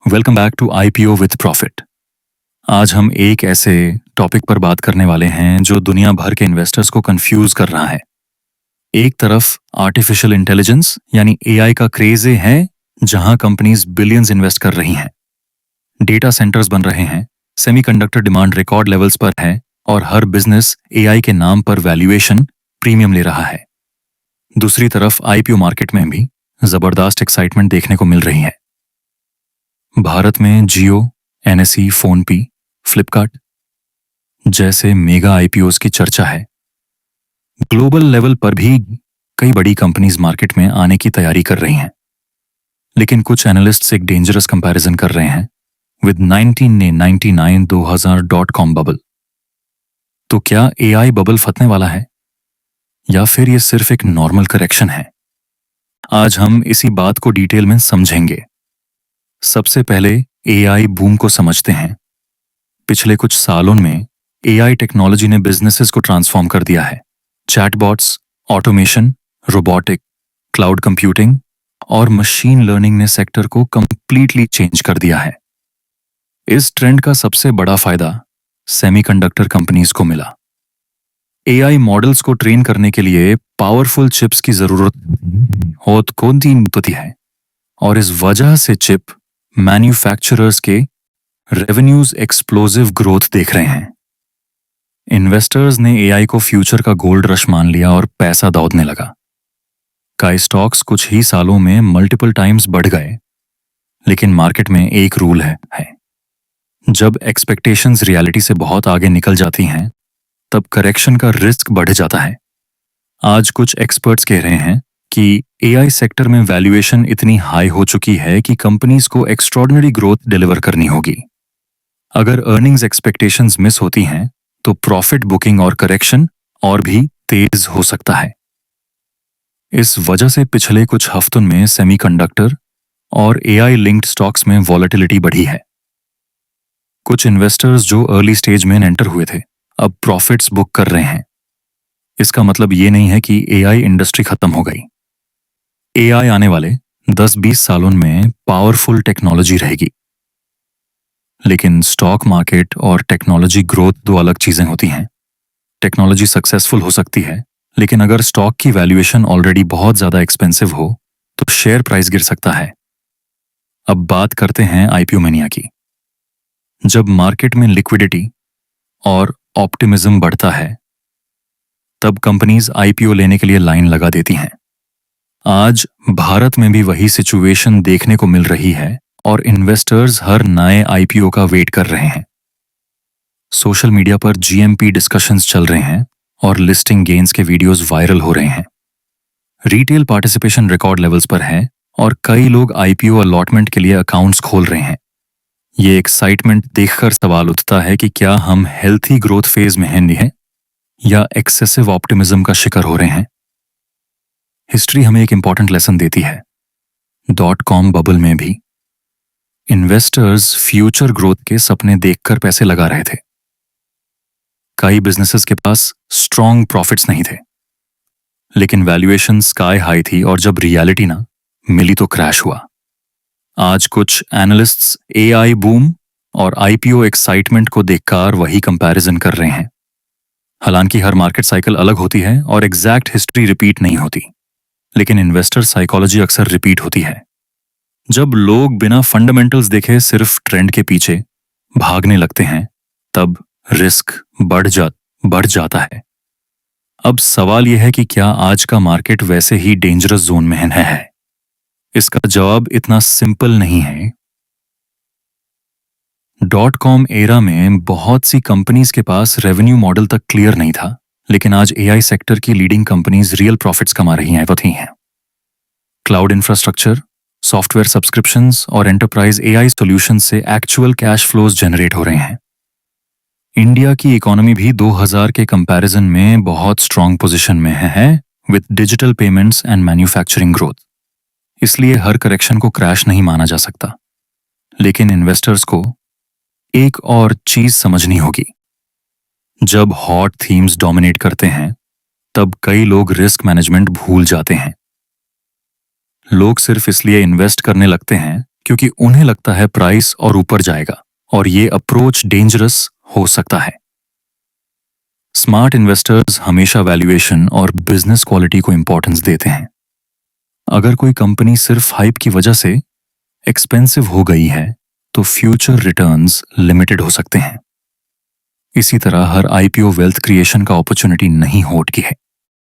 Welcome back to IPO with profit. आज हम एक ऐसे टॉपिक पर बात करने वाले हैं जो दुनिया भर के इन्वेस्टर्स को कंफ्यूज कर रहा है। एक तरफ आर्टिफिशियल इंटेलिजेंस यानी एआई का क्रेज है, जहां कंपनीज बिलियंस इन्वेस्ट कर रही हैं। डेटा सेंटर्स बन रहे हैं, सेमीकंडक्टर डिमांड रिकॉर्ड लेवल्स पर है और हर बिजनेस एआई के नाम पर वैल्यूएशन प्रीमियम ले रहा है। दूसरी तरफ आईपीओ मार्केट में भी जबरदस्त एक्साइटमेंट देखने को मिल रही है। भारत में जियो, एनएसई, फोनपे, फ्लिपकार्ट जैसे मेगा आईपीओस की चर्चा है। ग्लोबल लेवल पर भी कई बड़ी कंपनीज मार्केट में आने की तैयारी कर रही हैं। लेकिन कुछ एनालिस्ट्स एक डेंजरस कंपैरिजन कर रहे हैं विद 1999 2000.com बबल। तो क्या एआई बबल फटने वाला है या फिर ये सिर्फ एक नॉर्मल करेक्शन है? आज हम इसी बात को डिटेल में समझेंगे। सबसे पहले एआई बूम को समझते हैं। पिछले कुछ सालों में एआई टेक्नोलॉजी ने बिजनेसेस को ट्रांसफॉर्म कर दिया है। Chatbots, automation, robotic, cloud computing और मशीन लर्निंग ने सेक्टर को कंप्लीटली चेंज कर दिया है। इस ट्रेंड का सबसे बड़ा फायदा सेमीकंडक्टर कंपनीज को मिला। एआई मॉडल्स को ट्रेन करने के लिए पावरफुल चिप्स की जरूरत होती है और इस वजह से चिप मैन्युफैक्चरर्स के रेवेन्यूज एक्सप्लोसिव ग्रोथ देख रहे हैं। इन्वेस्टर्स ने एआई को फ्यूचर का गोल्ड रश मान लिया और पैसा दौड़ने लगा। कई स्टॉक्स कुछ ही सालों में मल्टीपल टाइम्स बढ़ गए। लेकिन मार्केट में एक रूल है, जब एक्सपेक्टेशंस रियलिटी से बहुत आगे निकल जाती हैं तब करेक्शन का रिस्क बढ़ जाता है। आज कुछ एक्सपर्ट्स कह रहे हैं कि एआई सेक्टर में वैल्यूएशन इतनी हाई हो चुकी है कि कंपनीज को एक्स्ट्रॉर्डिनरी ग्रोथ डिलीवर करनी होगी। अगर अर्निंग्स एक्सपेक्टेशंस मिस होती हैं तो प्रॉफिट बुकिंग और करेक्शन और भी तेज हो सकता है। इस वजह से पिछले कुछ हफ्तों में सेमीकंडक्टर और एआई लिंक्ड स्टॉक्स में वॉलेटिलिटी बढ़ी है। कुछ इन्वेस्टर्स जो अर्ली स्टेज में एंटर हुए थे अब प्रॉफिट्स बुक कर रहे हैं। इसका मतलब ये नहीं है कि एआई इंडस्ट्री खत्म हो गई। एआई आने वाले 10-20 सालों में पावरफुल टेक्नोलॉजी रहेगी। लेकिन स्टॉक मार्केट और टेक्नोलॉजी ग्रोथ दो अलग चीजें होती हैं। टेक्नोलॉजी सक्सेसफुल हो सकती है, लेकिन अगर स्टॉक की वैल्यूएशन ऑलरेडी बहुत ज्यादा एक्सपेंसिव हो तो शेयर प्राइस गिर सकता है। अब बात करते हैं आईपीओ मैनिया की। जब मार्केट में लिक्विडिटी और ऑप्टिमिज्म बढ़ता है तब कंपनीज आईपीओ लेने के लिए लाइन लगा देती हैं। आज भारत में भी वही सिचुएशन देखने को मिल रही है और इन्वेस्टर्स हर नए आईपीओ का वेट कर रहे हैं। सोशल मीडिया पर जीएमपी डिस्कशंस चल रहे हैं और लिस्टिंग गेन्स के वीडियोस वायरल हो रहे हैं। रिटेल पार्टिसिपेशन रिकॉर्ड लेवल्स पर है और कई लोग आईपीओ अलॉटमेंट के लिए अकाउंट्स खोल रहे हैं। ये एक्साइटमेंट देखकर सवाल उठता है कि क्या हम हेल्थी ग्रोथ फेज में हैं या एक्सेसिव ऑप्टिमिज्म का शिकार हो रहे हैं। हिस्ट्री हमें एक इंपॉर्टेंट लेसन देती है। .com बबल में भी इन्वेस्टर्स फ्यूचर ग्रोथ के सपने देखकर पैसे लगा रहे थे। कई बिजनेसेस के पास स्ट्रॉन्ग प्रॉफिट्स नहीं थे, लेकिन वैल्यूएशन स्काई हाई थी और जब रियलिटी ना मिली तो क्रैश हुआ। आज कुछ एनालिस्ट्स एआई बूम और आईपीओ एक्साइटमेंट को देखकर वही कंपैरिजन कर रहे हैं। हालांकि हर मार्केट साइकिल अलग होती है और एग्जैक्ट हिस्ट्री रिपीट नहीं होती, लेकिन इन्वेस्टर साइकोलॉजी अक्सर रिपीट होती है। जब लोग बिना फंडामेंटल्स देखे सिर्फ ट्रेंड के पीछे भागने लगते हैं तब रिस्क बढ़ जाता है। अब सवाल यह है कि क्या आज का मार्केट वैसे ही डेंजरस जोन में है? इसका जवाब इतना सिंपल नहीं है। .com एरा में बहुत सी कंपनीज के पास रेवेन्यू मॉडल तक क्लियर नहीं था, लेकिन आज एआई सेक्टर की लीडिंग कंपनीज रियल प्रॉफिट्स कमा रही हैं। क्लाउड इंफ्रास्ट्रक्चर, सॉफ्टवेयर सब्सक्रिप्शंस और एंटरप्राइज एआई सॉल्यूशंस से एक्चुअल कैश फ्लोज जनरेट हो रहे हैं। इंडिया की इकोनॉमी भी 2000 के कंपैरिजन में बहुत स्ट्रांग पोजीशन में है with digital payments and manufacturing growth. इसलिए हर करेक्शन को क्रैश नहीं माना जा सकता। लेकिन इन्वेस्टर्स को एक और चीज समझनी होगी। जब हॉट थीम्स डोमिनेट करते हैं तब कई लोग रिस्क मैनेजमेंट भूल जाते हैं। लोग सिर्फ इसलिए इन्वेस्ट करने लगते हैं क्योंकि उन्हें लगता है प्राइस और ऊपर जाएगा, और ये अप्रोच डेंजरस हो सकता है। स्मार्ट इन्वेस्टर्स हमेशा वैल्यूएशन और बिजनेस क्वालिटी को इंपॉर्टेंस देते हैं। अगर कोई कंपनी सिर्फ हाइप की वजह से एक्सपेंसिव हो गई है तो फ्यूचर रिटर्न्स लिमिटेड हो सकते हैं। इसी तरह हर आईपीओ वेल्थ क्रिएशन का अपॉर्चुनिटी नहीं होती है।